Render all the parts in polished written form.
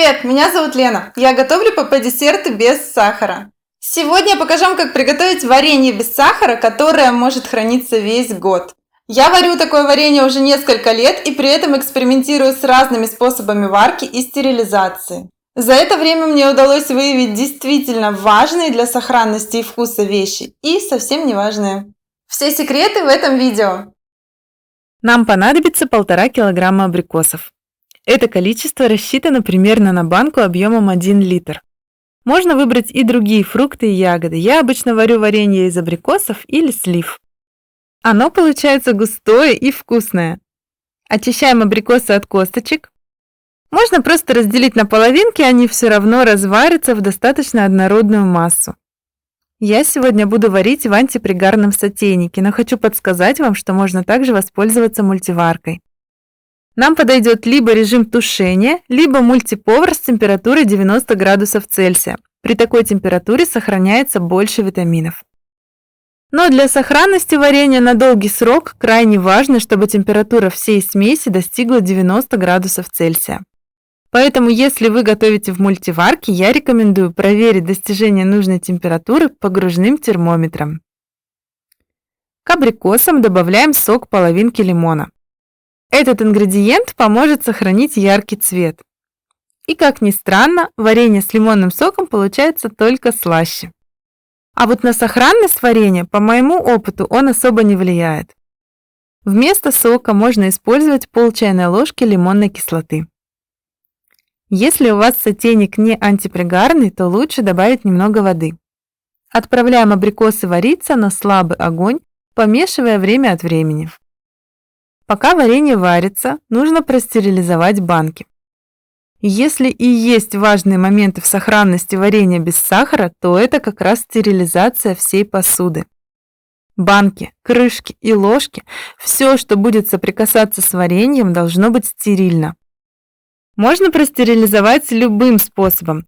Привет, меня зовут Лена. Я готовлю ПП-десерты без сахара. Сегодня я покажу вам, как приготовить варенье без сахара, которое может храниться весь год. Я варю такое варенье уже несколько лет и при этом экспериментирую с разными способами варки и стерилизации. За это время мне удалось выявить действительно важные для сохранности и вкуса вещи и совсем не важные. Все секреты в этом видео. Нам понадобится 1,5 килограмма абрикосов. Это количество рассчитано примерно на банку объемом 1 литр. Можно выбрать и другие фрукты и ягоды. Я обычно варю варенье из абрикосов или слив. Оно получается густое и вкусное. Очищаем абрикосы от косточек. Можно просто разделить на половинки, они все равно разварятся в достаточно однородную массу. Я сегодня буду варить в антипригарном сотейнике, но хочу подсказать вам, что можно также воспользоваться мультиваркой. Нам подойдет либо режим тушения, либо мультиповар с температурой 90 градусов Цельсия. При такой температуре сохраняется больше витаминов. Но для сохранности варенья на долгий срок крайне важно, чтобы температура всей смеси достигла 90 градусов Цельсия. Поэтому, если вы готовите в мультиварке, я рекомендую проверить достижение нужной температуры погружным термометром. К абрикосам добавляем сок половинки лимона. Этот ингредиент поможет сохранить яркий цвет. И, как ни странно, варенье с лимонным соком получается только слаще. А вот на сохранность варенья, по моему опыту, он особо не влияет. Вместо сока можно использовать пол чайной ложки лимонной кислоты. Если у вас сотейник не антипригарный, то лучше добавить немного воды. Отправляем абрикосы вариться на слабый огонь, помешивая время от времени. Пока варенье варится, нужно простерилизовать банки. Если и есть важные моменты в сохранности варенья без сахара, то это как раз стерилизация всей посуды. Банки, крышки и ложки, все, что будет соприкасаться с вареньем, должно быть стерильно. Можно простерилизовать любым способом.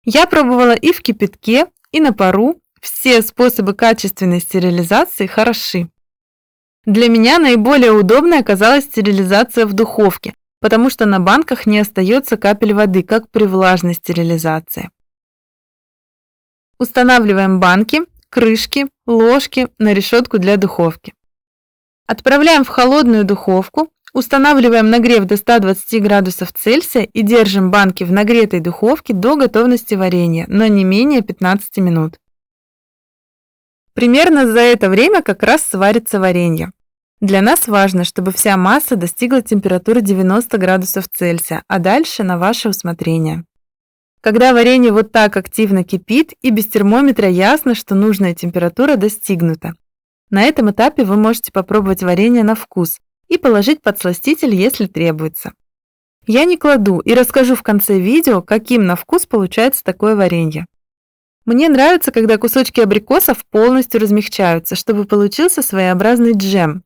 Я пробовала и в кипятке, и на пару. Все способы качественной стерилизации хороши. Для меня наиболее удобной оказалась стерилизация в духовке, потому что на банках не остается капель воды, как при влажной стерилизации. Устанавливаем банки, крышки, ложки на решетку для духовки. Отправляем в холодную духовку, устанавливаем нагрев до 120 градусов Цельсия и держим банки в нагретой духовке до готовности варенья, но не менее 15 минут. Примерно за это время как раз сварится варенье. Для нас важно, чтобы вся масса достигла температуры 90 градусов Цельсия, а дальше на ваше усмотрение. Когда варенье вот так активно кипит и без термометра ясно, что нужная температура достигнута. На этом этапе вы можете попробовать варенье на вкус и положить подсластитель, если требуется. Я не кладу и расскажу в конце видео, каким на вкус получается такое варенье. Мне нравится, когда кусочки абрикосов полностью размягчаются, чтобы получился своеобразный джем.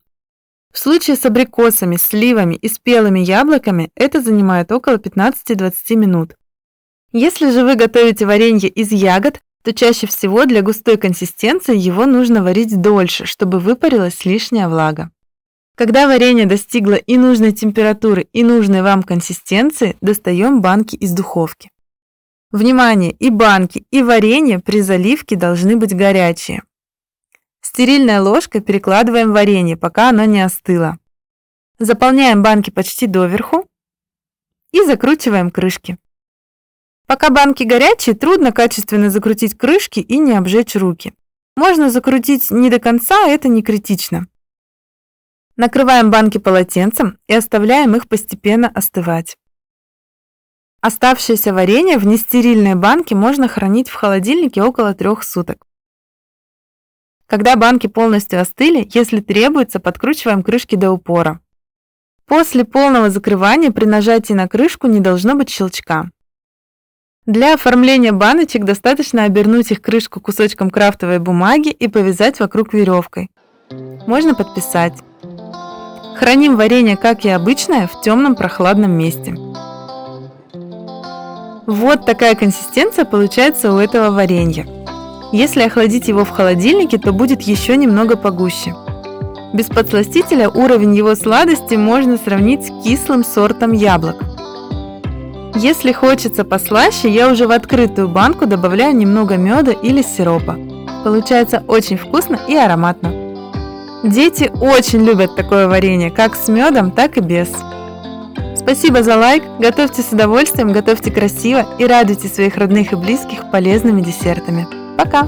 В случае с абрикосами, сливами и спелыми яблоками это занимает около 15-20 минут. Если же вы готовите варенье из ягод, то чаще всего для густой консистенции его нужно варить дольше, чтобы выпарилась лишняя влага. Когда варенье достигло и нужной температуры, и нужной вам консистенции, достаем банки из духовки. Внимание! И банки, и варенье при заливке должны быть горячие. Стерильной ложкой перекладываем варенье, пока оно не остыло. Заполняем банки почти доверху и закручиваем крышки. Пока банки горячие, трудно качественно закрутить крышки и не обжечь руки. Можно закрутить не до конца, это не критично. Накрываем банки полотенцем и оставляем их постепенно остывать. Оставшееся варенье в нестерильной банке можно хранить в холодильнике около 3 суток. Когда банки полностью остыли, если требуется, подкручиваем крышки до упора. После полного закрывания при нажатии на крышку не должно быть щелчка. Для оформления баночек достаточно обернуть их крышку кусочком крафтовой бумаги и повязать вокруг веревкой. Можно подписать. Храним варенье, как и обычное, в темном прохладном месте. Вот такая консистенция получается у этого варенья. Если охладить его в холодильнике, то будет еще немного погуще. Без подсластителя уровень его сладости можно сравнить с кислым сортом яблок. Если хочется послаще, я уже в открытую банку добавляю немного меда или сиропа. Получается очень вкусно и ароматно. Дети очень любят такое варенье, как с медом, так и без. Спасибо за лайк, готовьте с удовольствием, готовьте красиво и радуйте своих родных и близких полезными десертами. Пока!